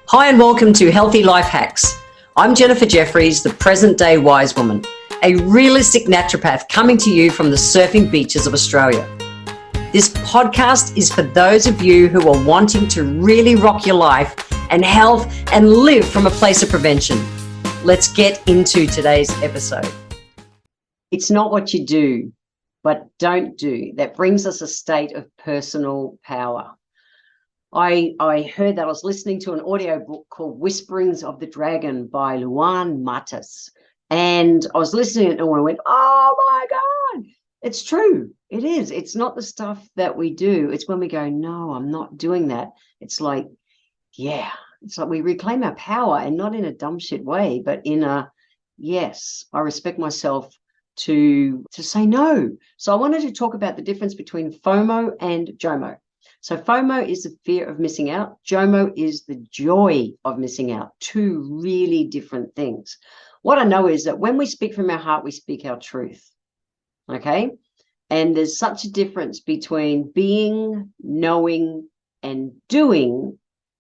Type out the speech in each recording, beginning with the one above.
Hi and welcome to Healthy Life Hacks. I'm Jennifer Jefferies, the present-day wise woman, a realistic naturopath coming to you from the surfing beaches of Australia. This podcast is for those of you who are wanting to really rock your life and health and live from a place of prevention. Let's get into today's episode. It's not what you do, but don't do that brings us a state of personal power. I heard that. I was listening to an audio book called Whisperings of the Dragon by Luan Matas. And I was listening and I went, oh my God, it's true. It is. It's not the stuff that we do. It's when we go, no, I'm not doing that. It's like, yeah, it's like we reclaim our power, and not in a dumb shit way, but in a, yes, I respect myself to say no. So I wanted to talk about the difference between FOMO and JOMO. So FOMO is the fear of missing out. JOMO is the joy of missing out. Two really different things. What I know is that when we speak from our heart, we speak our truth. Okay? And there's such a difference between being, knowing, and doing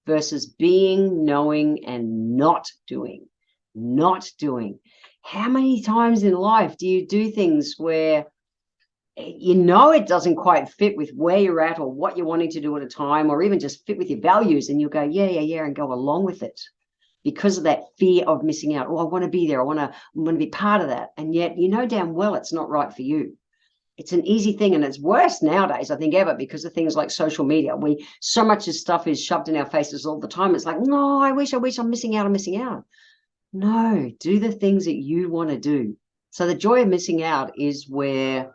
versus being, knowing, and not doing. Not doing. How many times in life do you do things where you know it doesn't quite fit with where you're at or what you're wanting to do at a time, or even just fit with your values, and you go, yeah, and go along with it because of that fear of missing out. Oh, I want to be there. I want to be part of that. And yet you know damn well it's not right for you. It's an easy thing, and it's worse nowadays, I think, ever, because of things like social media. So much of stuff is shoved in our faces all the time. It's like, no, I wish I'm missing out. No, do the things that you want to do. So the joy of missing out is where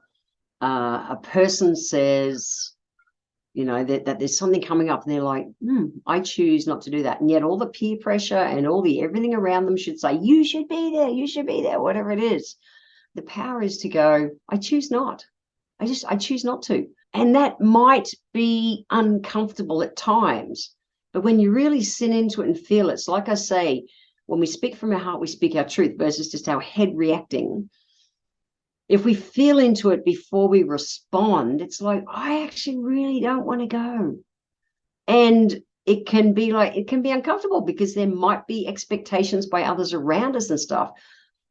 a person says, you know, that there's something coming up, and they're like, I choose not to do that. And yet all the peer pressure and all the everything around them should say, you should be there, whatever it is. The power is to go, I choose not. I choose not to. And that might be uncomfortable at times, but when you really sit into it and feel it, it's like I say, when we speak from our heart, we speak our truth versus just our head reacting. If we feel into it before we respond, it's like, I actually really don't want to go. And it can be uncomfortable because there might be expectations by others around us and stuff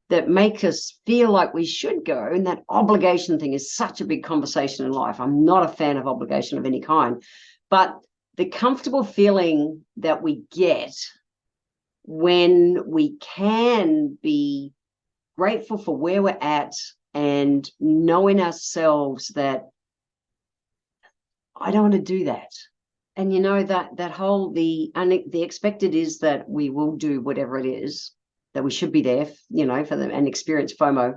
that make us feel like we should go. And that obligation thing is such a big conversation in life. I'm not a fan of obligation of any kind, but the comfortable feeling that we get when we can be grateful for where we're at, and knowing ourselves that I don't want to do that. And you know, that whole the expected is that we will do whatever it is that we should be there, you know, for them, and experience FOMO.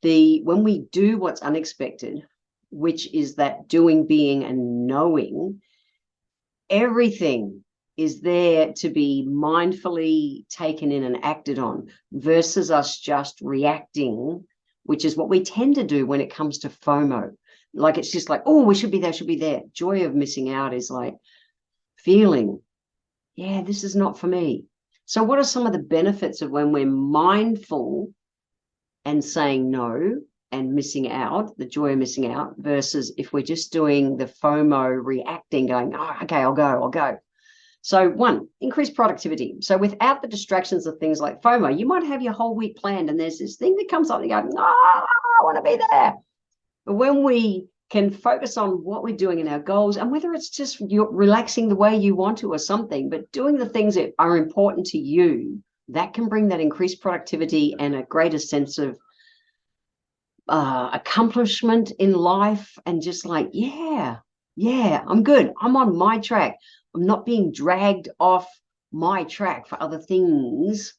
When we do what's unexpected, which is that doing, being, and knowing, everything is there to be mindfully taken in and acted on versus us just reacting, which is what we tend to do when it comes to FOMO. Like, it's just like, oh, we should be there. Joy of missing out is like feeling, yeah, this is not for me. So what are some of the benefits of when we're mindful and saying no and missing out, the joy of missing out, versus if we're just doing the FOMO reacting, going, oh, okay, I'll go. So one, increased productivity. So without the distractions of things like FOMO, you might have your whole week planned and there's this thing that comes up and you go, no, I want to be there. But when we can focus on what we're doing in our goals, and whether it's just you're relaxing the way you want to or something, but doing the things that are important to you, that can bring that increased productivity and a greater sense of accomplishment in life, and just like, yeah, I'm good. I'm on my track. I'm not being dragged off my track for other things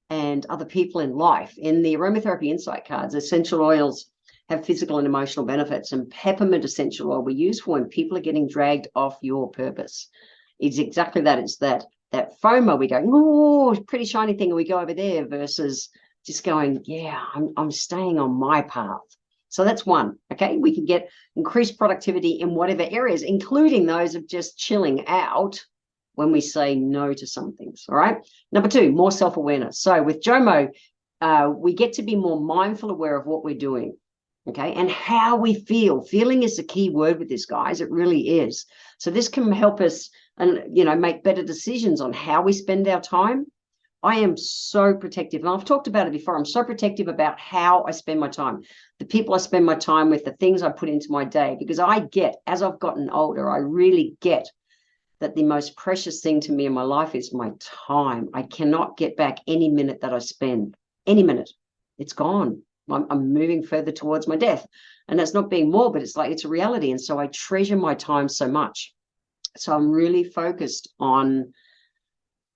and other people in life. In the aromatherapy insight cards, essential oils have physical and emotional benefits, and peppermint essential oil we use for when people are getting dragged off your purpose. It's exactly that. It's that FOMO. We go, oh, pretty shiny thing, and we go over there, versus just going, yeah, I'm staying on my path. So that's one. Okay, we can get increased productivity in whatever areas, including those of just chilling out when we say no to some things. All right. Number two, more self-awareness. So with JOMO, we get to be more mindful, aware of what we're doing. Okay, and how we feel. Feeling is the key word with this, guys. It really is. So this can help us and, make better decisions on how we spend our time. I am so protective. And I've talked about it before. I'm so protective about how I spend my time, the people I spend my time with, the things I put into my day, because as I've gotten older, I really get that the most precious thing to me in my life is my time. I cannot get back any minute that I spend, any minute. It's gone. I'm moving further towards my death. And that's not being morbid. It's like, it's a reality. And so I treasure my time so much. So I'm really focused on,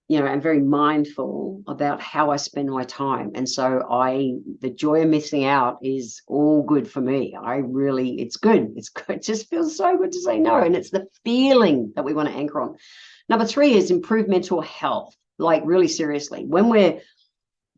I'm very mindful about how I spend my time. And so the joy of missing out is all good for me. It's good. It's good. It just feels so good to say no. And it's the feeling that we want to anchor on. Number 3 is improve mental health. Like, really seriously, when we're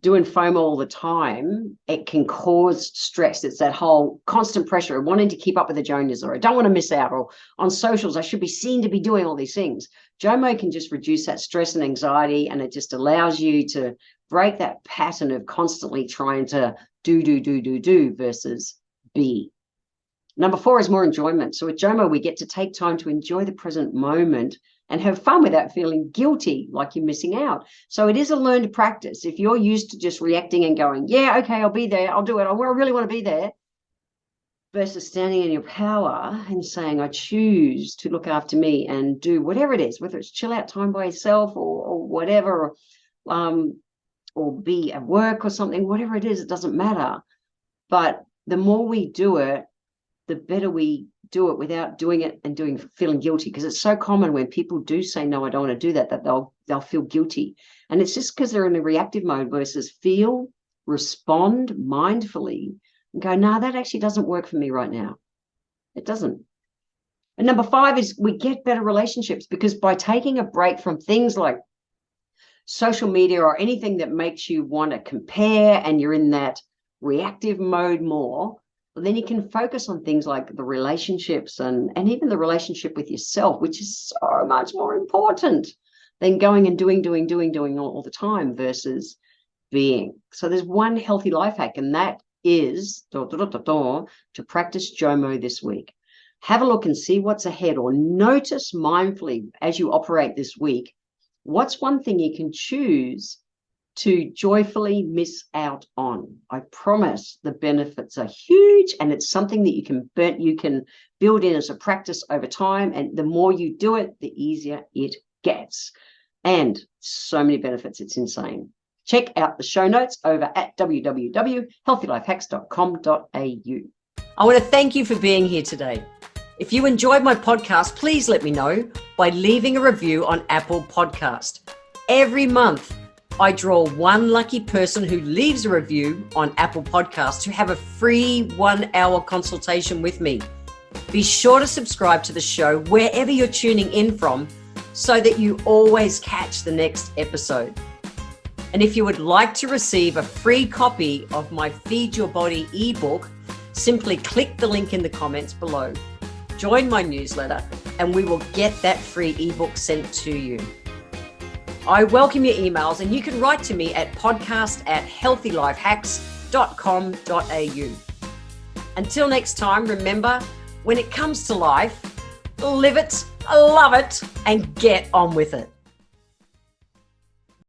doing FOMO all the time, it can cause stress. It's that whole constant pressure of wanting to keep up with the Joneses, or I don't want to miss out, or on socials, I should be seen to be doing all these things. JOMO can just reduce that stress and anxiety, and it just allows you to break that pattern of constantly trying to do versus be. Number 4 is more enjoyment. So with JOMO, we get to take time to enjoy the present moment and have fun without feeling guilty like you're missing out. So it is a learned practice. If you're used to just reacting and going, yeah, okay, I'll be there, I'll do it, I really want to be there, versus standing in your power and saying, I choose to look after me and do whatever it is, whether it's chill out time by yourself or whatever, or be at work or something, whatever it is, it doesn't matter. But the more we do it, the better we do it without doing it and feeling guilty. Because it's so common when people do say, no, I don't want to do that they'll feel guilty. And it's just because they're in a reactive mode versus feel, respond mindfully and go, no, that actually doesn't work for me right now. It doesn't. And number 5 is we get better relationships, because by taking a break from things like social media or anything that makes you want to compare and you're in that reactive mode more, then you can focus on things like the relationships and even the relationship with yourself, which is so much more important than going and doing all the time versus being. So there's one healthy life hack, and that is to practice JOMO this week. Have a look and see what's ahead, or notice mindfully as you operate this week, what's one thing you can choose to joyfully miss out on. I promise the benefits are huge, and it's something that you can build in as a practice over time. And the more you do it, the easier it gets. And so many benefits, it's insane. Check out the show notes over at www.healthylifehacks.com.au. I want to thank you for being here today. If you enjoyed my podcast, please let me know by leaving a review on Apple Podcast. Every month, I draw one lucky person who leaves a review on Apple Podcasts to have a free 1-hour consultation with me. Be sure to subscribe to the show wherever you're tuning in from so that you always catch the next episode. And if you would like to receive a free copy of my Feed Your Body ebook, simply click the link in the comments below. Join my newsletter and we will get that free ebook sent to you. I welcome your emails, and you can write to me at podcast@healthylifehacks.com.au. Until next time, remember, when it comes to life, live it, love it, and get on with it.